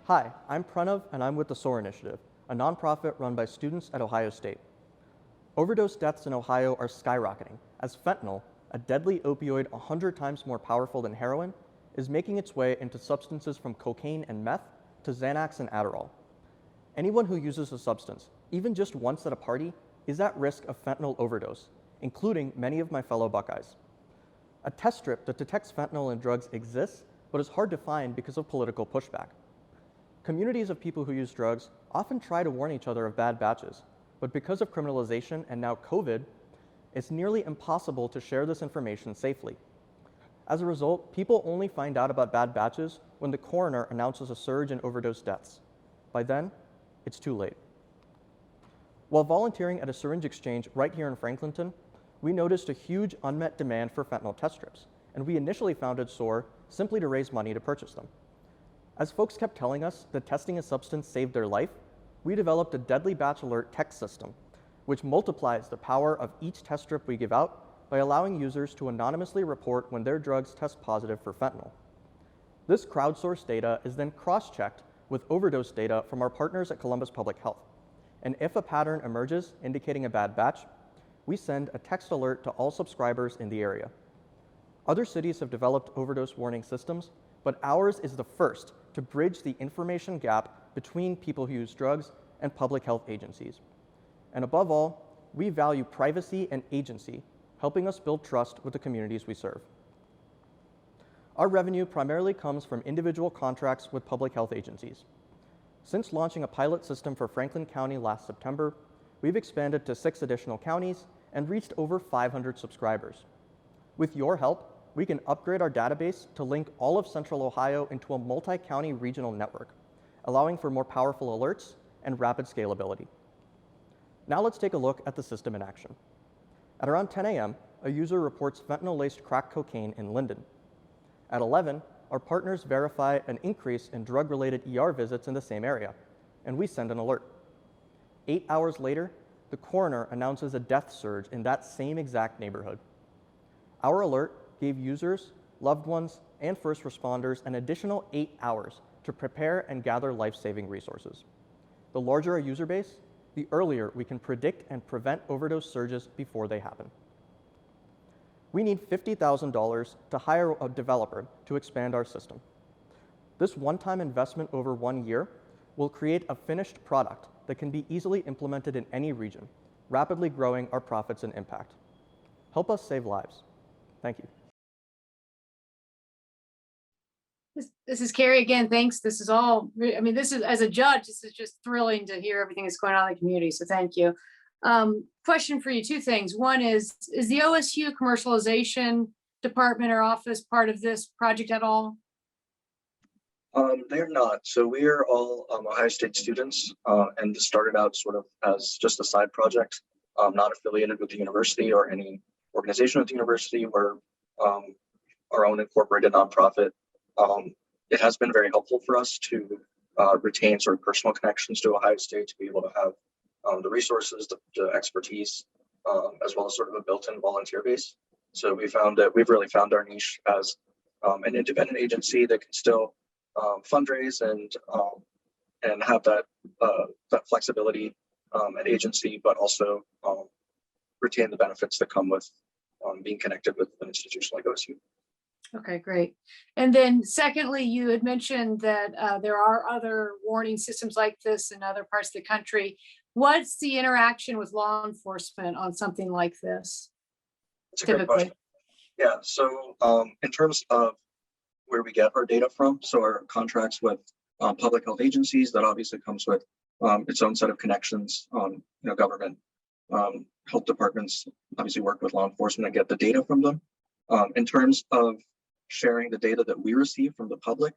Hi, I'm Pranav, and I'm with the SOAR Initiative, a nonprofit run by students at Ohio State. Overdose deaths in Ohio are skyrocketing as fentanyl, a deadly opioid 100 times more powerful than heroin, is making its way into substances from cocaine and meth to Xanax and Adderall. Anyone who uses a substance, even just once at a party, is at risk of fentanyl overdose, including many of my fellow Buckeyes. A test strip that detects fentanyl in drugs exists, but is hard to find because of political pushback. Communities of people who use drugs often try to warn each other of bad batches, but because of criminalization and now COVID, it's nearly impossible to share this information safely. As a result, people only find out about bad batches when the coroner announces a surge in overdose deaths. By then, it's too late. While volunteering at a syringe exchange right here in Franklinton, we noticed a huge unmet demand for fentanyl test strips, and we initially founded SOAR simply to raise money to purchase them. As folks kept telling us that testing a substance saved their life, we developed a deadly batch alert text system, which multiplies the power of each test strip we give out by allowing users to anonymously report when their drugs test positive for fentanyl. This crowdsourced data is then cross-checked with overdose data from our partners at Columbus Public Health. And if a pattern emerges indicating a bad batch, we send a text alert to all subscribers in the area. Other cities have developed overdose warning systems, but ours is the first to bridge the information gap between people who use drugs and public health agencies. And above all, we value privacy and agency, helping us build trust with the communities we serve. Our revenue primarily comes from individual contracts with public health agencies. Since launching a pilot system for Franklin County last September, we've expanded to 6 additional counties and reached over 500 subscribers. With your help, we can upgrade our database to link all of Central Ohio into a multi-county regional network, allowing for more powerful alerts and rapid scalability. Now let's take a look at the system in action. At around 10 a.m., a user reports fentanyl-laced crack cocaine in Linden. At 11, our partners verify an increase in drug-related ER visits in the same area, and we send an alert. 8 hours later, the coroner announces a death surge in that same exact neighborhood. Our alert gave users, loved ones, and first responders an additional 8 hours to prepare and gather life-saving resources. The larger our user base, the earlier we can predict and prevent overdose surges before they happen. We need $50,000 to hire a developer to expand our system. This one-time investment over 1 year will create a finished product that can be easily implemented in any region, rapidly growing our profits and impact. Help us save lives. Thank you. This is Carrie again. Thanks. This is all, I mean, this is, as a judge, this is just thrilling to hear everything that's going on in the community. So thank you. Question for you, 2 things. One is the OSU commercialization department or office part of this project at all? They're not. So we are all Ohio State students, and this started out sort of as just a side project, not affiliated with the university or any organization with the university. We're our own incorporated nonprofit. It has been very helpful for us to retain sort of personal connections to Ohio State, to be able to have the resources, the expertise, as well as sort of a built-in volunteer base. So we found that we've really found our niche as an independent agency that can still fundraise and have that flexibility at agency, but also retain the benefits that come with being connected with an institution like OSU. Okay, great. And then secondly, you had mentioned that there are other warning systems like this in other parts of the country. What's the interaction with law enforcement on something like this? That's a great question. Yeah, so in terms of where we get our data from, so our contracts with public health agencies, that obviously comes with its own set of connections. Government health departments obviously work with law enforcement and get the data from them. In terms of sharing the data that we receive from the public,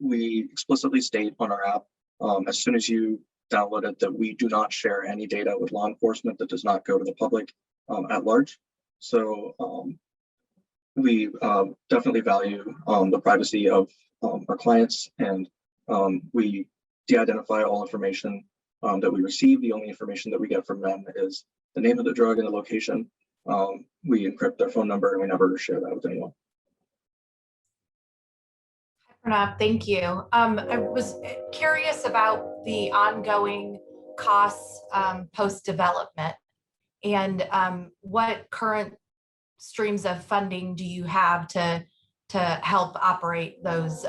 we explicitly state on our app, as soon as you download it, that we do not share any data with law enforcement that does not go to the public at large. So we definitely value the privacy of our clients, and we de-identify all information that we receive. The only information that we get from them is the name of the drug and the location. We encrypt their phone number, and we never share that with anyone. Pranav, thank you. I was curious about the ongoing costs post-development, and what current streams of funding do you have to help operate those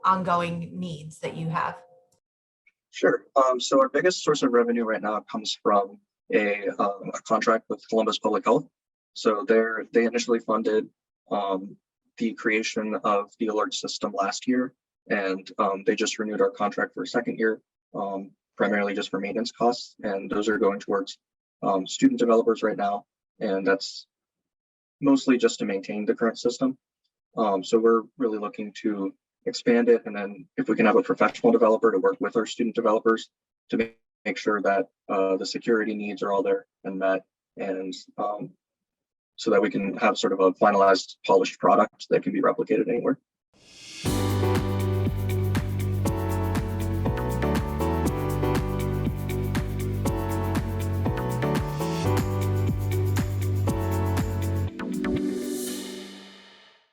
ongoing needs that you have? Sure. So our biggest source of revenue right now comes from a contract with Columbus Public Health. So they initially funded the creation of the alert system last year, and they just renewed our contract for a second year, primarily just for maintenance costs, and those are going towards student developers right now, and that's mostly just to maintain the current system. So we're really looking to expand it, and then if we can have a professional developer to work with our student developers to make sure that the security needs are all there and met, and so that we can have sort of a finalized, polished product that can be replicated anywhere.